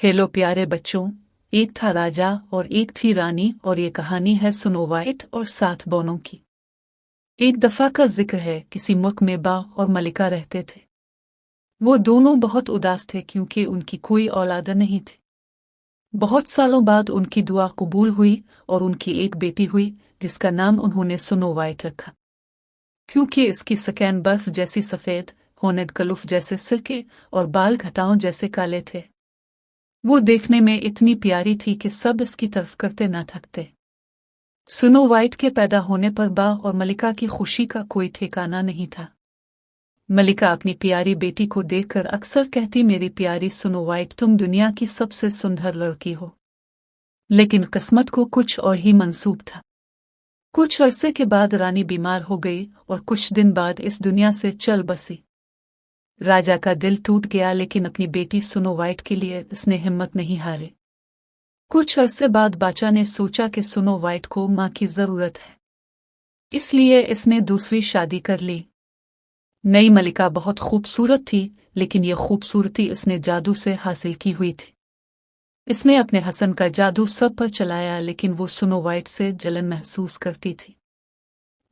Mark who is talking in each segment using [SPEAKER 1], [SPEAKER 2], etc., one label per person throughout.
[SPEAKER 1] Hello प्यारे बच्चों, एक था राजा और एक थी रानी और ये कहानी है स्नो वाइट और 7 बौनों की। एक दफा का जिक्र है, किसी मुल्क में बा और मलिका रहते थे। वो दोनों बहुत उदास थे क्योंकि उनकी कोई औलाद नहीं थी। बहुत सालों बाद उनकी दुआ कबूल हुई और उनकी एक बेटी हुई जिसका नाम उन्होंने स्नो वाइट रखा, क्योंकि इसकी सकैन बर्फ जैसी सफ़ेद, होनेड कलुफ जैसे सिल्के और बाल घटाओं जैसे काले थे। वो देखने में इतनी प्यारी थी कि सब इसकी तरफ करते न थकते। स्नो वाइट के पैदा होने पर बा और मलिका की खुशी का कोई ठिकाना नहीं था। मलिका अपनी प्यारी बेटी को देखकर अक्सर कहती, मेरी प्यारी स्नो वाइट, तुम दुनिया की सबसे सुंदर लड़की हो। लेकिन किस्मत को कुछ और ही मंसूब था। कुछ अरसे के बाद रानी बीमार हो गई और कुछ दिन बाद इस दुनिया से चल बसी। राजा का दिल टूट गया, लेकिन अपनी बेटी स्नो वाइट के लिए उसने हिम्मत नहीं हारी। कुछ अरसे बाद बादशाह ने सोचा कि स्नो वाइट को माँ की जरूरत है, इसलिए इसने दूसरी शादी कर ली। नई मलिका बहुत खूबसूरत थी, लेकिन यह खूबसूरती इसने जादू से हासिल की हुई थी। इसने अपने हसन का जादू सब पर चलाया, लेकिन वो स्नो वाइट से जलन महसूस करती थी।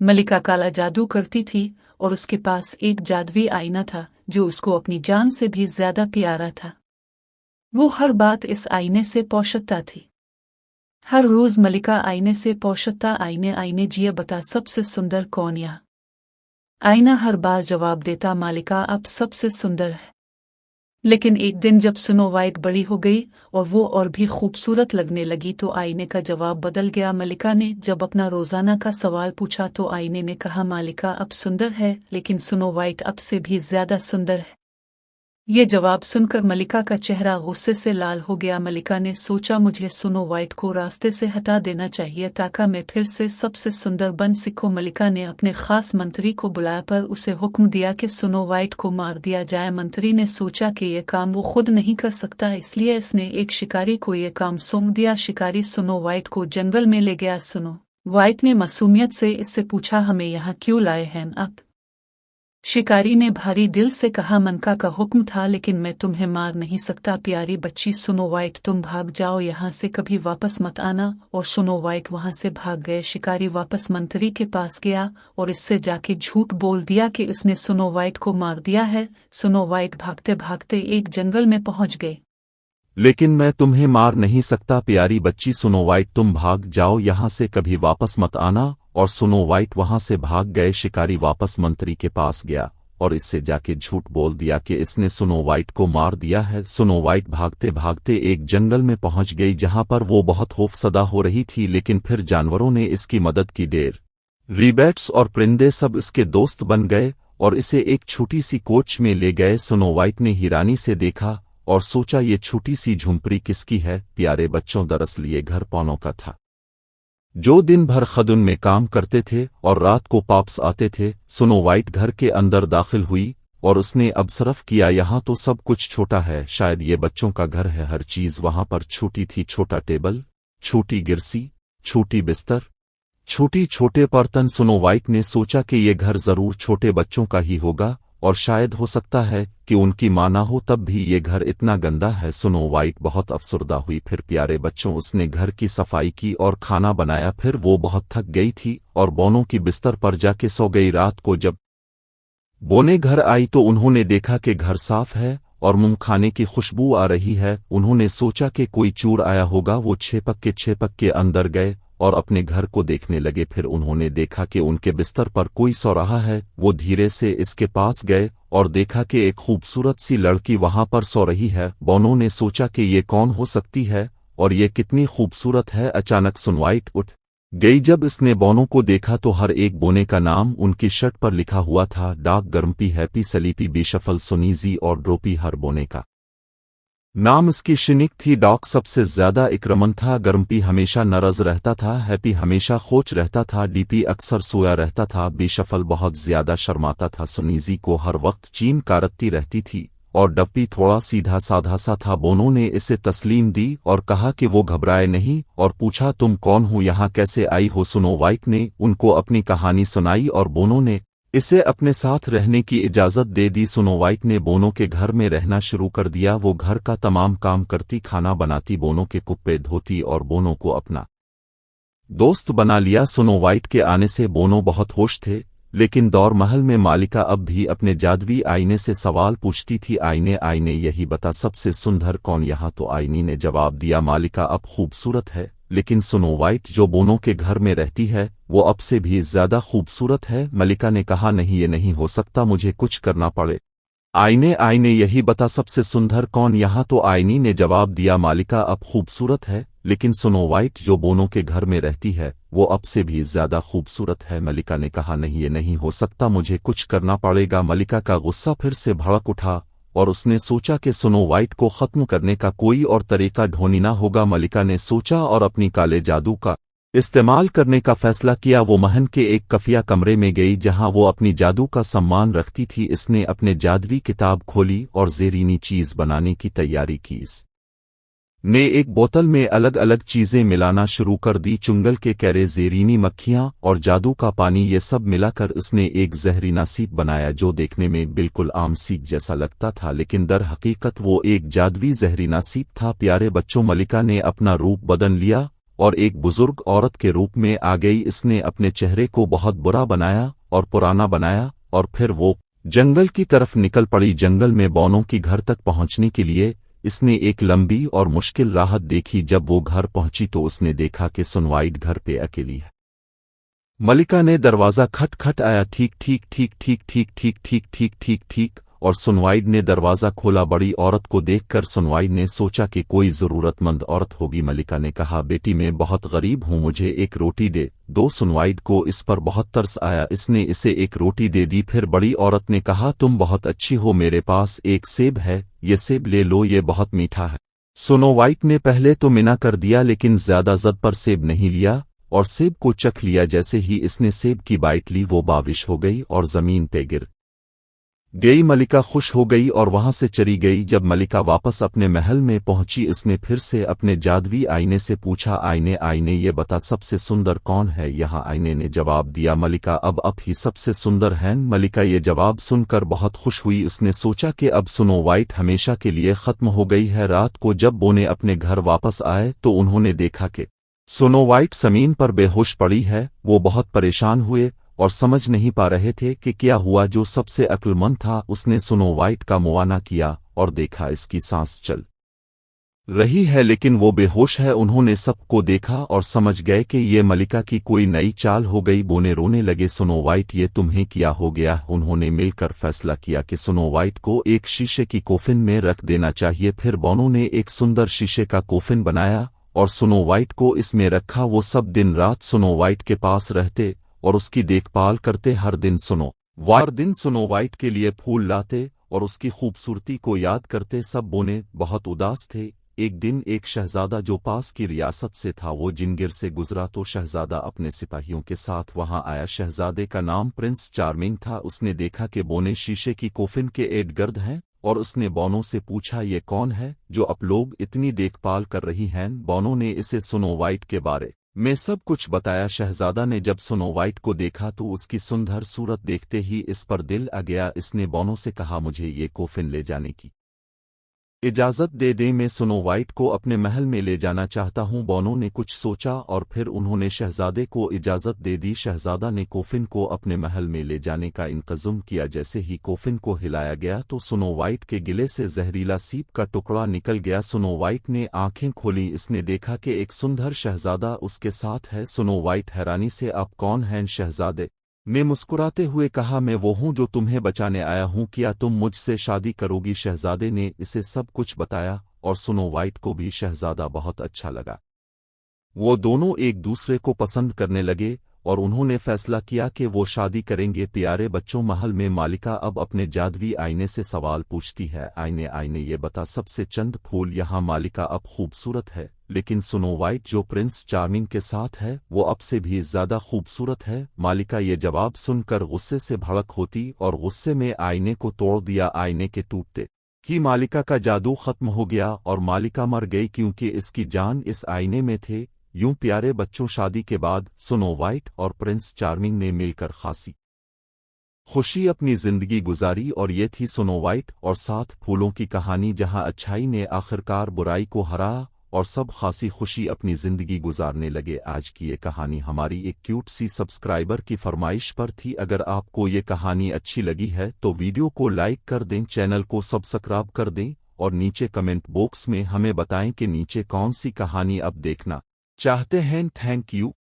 [SPEAKER 1] मलिका काला जादू करती थी और उसके पास एक जादुई आईना था जो उसको अपनी जान से भी ज्यादा प्यारा था। वो हर बात इस आईने से पूछता थी। हर रोज मलिका आईने से पूछता, आईने आईने जिया बता सबसे सुंदर कौन यहाँ। आईना हर बार जवाब देता, मालिका अब सबसे सुंदर है। लेकिन एक दिन जब स्नो वाइट बड़ी हो गई और वो और भी खूबसूरत लगने लगी तो आईने का जवाब बदल गया। मलिका ने जब अपना रोजाना का सवाल पूछा तो आईने ने कहा, मालिका अब सुंदर है, लेकिन स्नो वाइट अब से भी ज्यादा सुंदर है। ये जवाब सुनकर मलिका का चेहरा गुस्से से लाल हो गया। मलिका ने सोचा, मुझे स्नो वाइट को रास्ते से हटा देना चाहिए ताकि मैं फिर से सबसे सुंदर बन सकूं। मलिका ने अपने खास मंत्री को बुलाया पर उसे हुक्म दिया कि स्नो वाइट को मार दिया जाए। मंत्री ने सोचा कि यह काम वो खुद नहीं कर सकता, इसलिए इसने एक शिकारी को यह काम सौंप दिया। शिकारी स्नो वाइट को जंगल में ले गया। स्नो वाइट ने मासूमियत से इससे पूछा, हमें यहाँ क्यों लाए हैं आप? शिकारी ने भारी दिल से कहा, मनका का हुक्म था, लेकिन मैं तुम्हें मार नहीं सकता। प्यारी बच्ची स्नो वाइट, तुम भाग जाओ, यहाँ से कभी वापस मत आना। और स्नो वाइट वहाँ से भाग गए। शिकारी वापस मंत्री के पास गया और इससे जाके झूठ बोल दिया कि इसने स्नो वाइट को मार दिया है। स्नो वाइट भागते भागते एक जंगल में पहुंच गए।
[SPEAKER 2] लेकिन मैं तुम्हें मार नहीं सकता प्यारी बच्ची स्नो वाइट, तुम भाग जाओ, यहाँ से कभी वापस मत आना। और स्नो वाइट वहां से भाग गए। शिकारी वापस मंत्री के पास गया और इससे जाके झूठ बोल दिया कि इसने स्नो वाइट को मार दिया है। स्नो वाइट भागते भागते एक जंगल में पहुंच गई जहां पर वो बहुत खौफसदा हो रही थी, लेकिन फिर जानवरों ने इसकी मदद की। डेर रिबैट्स और परिंदे सब इसके दोस्त बन गए और इसे एक छोटी सी कोच में ले गए। स्नो वाइट ने हिरानी से देखा और सोचा, ये छोटी सी झुंपड़ी किसकी है? प्यारे बच्चों, दरअसल ये घर पौनों का था, जो दिन भर खदुन में काम करते थे और रात को वापस आते थे। स्नो वाइट घर के अंदर दाखिल हुई और उसने ऑब्जर्व किया, यहाँ तो सब कुछ छोटा है, शायद ये बच्चों का घर है। हर चीज वहां पर छोटी थी, छोटा टेबल, छोटी गिरसी, छोटी बिस्तर, छोटी छोटे बर्तन। स्नो वाइट ने सोचा कि ये घर जरूर छोटे बच्चों का ही होगा और शायद हो सकता है कि उनकी मां ना हो, तब भी ये घर इतना गंदा है। स्नो वाइट बहुत अफसरदा हुई। फिर प्यारे बच्चों, उसने घर की सफाई की और खाना बनाया। फिर वो बहुत थक गई थी और बोनों की बिस्तर पर जाके सो गई। रात को जब बोने घर आई तो उन्होंने देखा कि घर साफ है और मुंह खाने की खुशबू आ रही है। उन्होंने सोचा कि कोई चोर आया होगा। वो छेपक के अंदर गए और अपने घर को देखने लगे। फिर उन्होंने देखा कि उनके बिस्तर पर कोई सो रहा है। वो धीरे से इसके पास गए और देखा कि एक खूबसूरत सी लड़की वहां पर सो रही है। बोनों ने सोचा कि ये कौन हो सकती है और ये कितनी खूबसूरत है। अचानक स्नो वाइट उठ गई। जब इसने बोनों को देखा तो हर एक बोने का नाम उनकी शर्ट पर लिखा हुआ था। डार्क, गर्म्पी, हैप्पी, सलीपी, बीशफल, सुनीजी और ड्रोपी। हर बोने का नाम इसकी शिनिक थी। डॉग सबसे ज्यादा इक्रमन था। गर्म्पी हमेशा नाराज रहता था। हैप्पी हमेशा खोच रहता था। डीपी अक्सर सोया रहता था। बीशफल बहुत ज्यादा शर्माता था। सुनीजी को हर वक्त चीन कारतती रहती थी और डप्पी थोड़ा सीधा साधा सा था। बोनों ने इसे तस्लीम दी और कहा कि वो घबराए नहीं और पूछा, तुम कौन हो, यहाँ कैसे आई हो? स्नो वाइट ने उनको अपनी कहानी सुनाई और बोनों ने इसे अपने साथ रहने की इजाजत दे दी। स्नो वाइट ने बोनो के घर में रहना शुरू कर दिया। वो घर का तमाम काम करती, खाना बनाती, बोनो के कुप्पे धोती और बोनो को अपना दोस्त बना लिया। स्नो वाइट के आने से बोनो बहुत खुश थे, लेकिन दौर महल में मालिका अब भी अपने जादुई आईने से सवाल पूछती थी। आईने आईने यही बता सबसे सुंदर कौन यहाँ। तो आईने ने जवाब दिया, मालिका अब खूबसूरत है, लेकिन स्नो वाइट जो बोनो के घर में रहती है वो अब से भी ज्यादा खूबसूरत है। मलिका ने कहा, नहीं ये नहीं हो सकता, मुझे कुछ करना पड़े। आईने आईने यही बता सबसे सुंदर कौन यहाँ। तो आईनी ने जवाब दिया, मालिका अब खूबसूरत है, लेकिन स्नो वाइट जो बोनो के घर में रहती है वो अब से भी ज्यादा खूबसूरत है। मलिका ने कहा, नहीं ये नहीं हो सकता, मुझे कुछ करना पड़ेगा। मलिका का गुस्सा फिर से भड़क उठा और उसने सोचा कि स्नो वाइट को खत्म करने का कोई और तरीका ढूंढना होगा। मलिका ने सोचा और अपनी काले जादू का इस्तेमाल करने का फैसला किया। वो महल के एक कफिया कमरे में गई जहां वो अपनी जादू का सम्मान रखती थी। इसने अपने जादुई किताब खोली और ज़ेरीनी चीज बनाने की तैयारी की। ने एक बोतल में अलग अलग चीजें मिलाना शुरू कर दी। चुंगल के कैरे, ज़ेरीनी मक्खियां और जादू का पानी, ये सब मिलाकर उसने एक जहरीला सीप बनाया जो देखने में बिल्कुल आम सीप जैसा लगता था, लेकिन दर हकीकत वो एक जादुई जहरीला सीप था। प्यारे बच्चों, मलिका ने अपना रूप बदल लिया और एक बुजुर्ग औरत के रूप में आ गई। इसने अपने चेहरे को बहुत बुरा बनाया और पुराना बनाया और फिर वो जंगल की तरफ निकल पड़ी। जंगल में बोनो की घर तक पहुंचने के लिए इसने एक लंबी और मुश्किल राहत देखी। जब वो घर पहुंची तो उसने देखा कि स्नो वाइट घर पे अकेली है। मलिका ने दरवाजा खटखट आया, ठीक ठीक ठीक ठीक ठीक ठीक ठीक ठीक ठीक ठीक, और स्नो वाइट ने दरवाजा खोला। बड़ी औरत को देखकर स्नो वाइट ने सोचा कि कोई जरूरतमंद औरत होगी। मलिका ने कहा, बेटी मैं बहुत गरीब हूं, मुझे एक रोटी दे दो। स्नो वाइट को इस पर बहुत तरस आया, इसने इसे एक रोटी दे दी। फिर बड़ी औरत ने कहा, तुम बहुत अच्छी हो, मेरे पास एक सेब है, ये सेब ले लो, ये बहुत मीठा है। स्नो वाइट ने पहले तो मना कर दिया, लेकिन ज्यादा जद पर सेब नहीं लिया और सेब को चख लिया। जैसे ही इसने सेब की बाइट ली वो बारिश हो गई और जमीन पे गिर गई। मलिका खुश हो गई और वहां से चली गई। जब मलिका वापस अपने महल में पहुंची, इसने फिर से अपने जादुई आईने से पूछा, आईने आईने ये बता सबसे सुंदर कौन है यहाँ। आईने ने जवाब दिया, मलिका अब ही सबसे सुंदर है। मलिका ये जवाब सुनकर बहुत खुश हुई। उसने सोचा कि अब स्नो वाइट हमेशा के लिए खत्म हो गई है। रात को जब बोने अपने घर वापस आए तो उन्होंने देखा कि स्नो वाइट जमीन पर बेहोश पड़ी है। वो बहुत परेशान हुए और समझ नहीं पा रहे थे कि क्या हुआ। जो सबसे अक्लमंद था उसने स्नो वाइट का मुआयना किया और देखा इसकी सांस चल रही है, लेकिन वो बेहोश है। उन्होंने सबको देखा और समझ गए कि ये मलिका की कोई नई चाल हो गई। बोने रोने लगे, स्नो वाइट ये तुम्हें क्या हो गया। उन्होंने मिलकर फैसला किया कि स्नो वाइट को एक शीशे की कोफिन में रख देना चाहिए। फिर बोनो ने एक सुंदर शीशे का कोफिन बनाया और स्नो वाइट को इसमें रखा। वो सब दिन रात स्नो वाइट के पास रहते और उसकी देखभाल करते। हर दिन स्नो वाइट के लिए फूल लाते और उसकी खूबसूरती को याद करते। सब बोने बहुत उदास थे। एक दिन एक शहजादा जो पास की रियासत से था वो जिंगिर से गुजरा तो शहजादा अपने सिपाहियों के साथ वहां आया। शहजादे का नाम प्रिंस चार्मिंग था। उसने देखा कि बोने शीशे की कोफिन के इर्द गिर्द हैं और उसने बोनो से पूछा, ये कौन है जो अब लोग इतनी देखभाल कर रही हैं। बोनो ने इसे स्नो वाइट के बारे में सब कुछ बताया। शहजादा ने जब स्नो वाइट को देखा तो उसकी सुंदर सूरत देखते ही इस पर दिल आ गया। इसने बोनो से कहा, मुझे ये कोफिन ले जाने की इजाजत दे दे, मैं स्नो वाइट को अपने महल में ले जाना चाहता हूं। बोनो ने कुछ सोचा और फिर उन्होंने शहजादे को इजाजत दे दी। शहजादा ने कोफिन को अपने महल में ले जाने का इंतज़ाम किया। जैसे ही कोफिन को हिलाया गया तो स्नो वाइट के गिले से जहरीला सीप का टुकड़ा निकल गया। स्नो वाइट ने आंखें खोली, इसने देखा कि एक सुंदर शहजादा उसके साथ है। स्नो वाइट हैरानी से, आप कौन हैं शहजादे ने मुस्कुराते हुए कहा, मैं वो हूं जो तुम्हें बचाने आया हूं, क्या तुम मुझसे शादी करोगी। शहजादे ने इसे सब कुछ बताया और स्नो वाइट को भी शहजादा बहुत अच्छा लगा। वो दोनों एक दूसरे को पसंद करने लगे और उन्होंने फैसला किया कि वो शादी करेंगे। प्यारे बच्चों, महल में मालिका अब अपने जादुई आईने से सवाल पूछती है, आईने आईने ये बता सबसे चंद फूल यहाँ। मालिका अब खूबसूरत है, लेकिन स्नो वाइट जो प्रिंस चार्मिंग के साथ है वो अब से भी ज्यादा खूबसूरत है। मालिका ये जवाब सुनकर गुस्से से भड़क होती और गुस्से में आईने को तोड़ दिया। आईने के टूटते ही मालिका का जादू खत्म हो गया और मालिका मर गई क्योंकि इसकी जान इस आईने में थे। यूं प्यारे बच्चों, शादी के बाद स्नो वाइट और प्रिंस चार्मिंग ने मिलकर खासी खुशी अपनी जिंदगी गुजारी और ये थी स्नो वाइट और 7 फूलों की कहानी जहां अच्छाई ने आखिरकार बुराई को हरा और सब खासी खुशी अपनी जिंदगी गुजारने लगे। आज की ये कहानी हमारी एक क्यूट सी सब्सक्राइबर की फरमाइश पर थी। अगर आपको ये कहानी अच्छी लगी है तो वीडियो को लाइक कर दें, चैनल को सब्सक्राइब कर दें और नीचे कमेंट बॉक्स में हमें बताएं कि नीचे कौन सी कहानी अब देखना चाहते हैं। Thank you.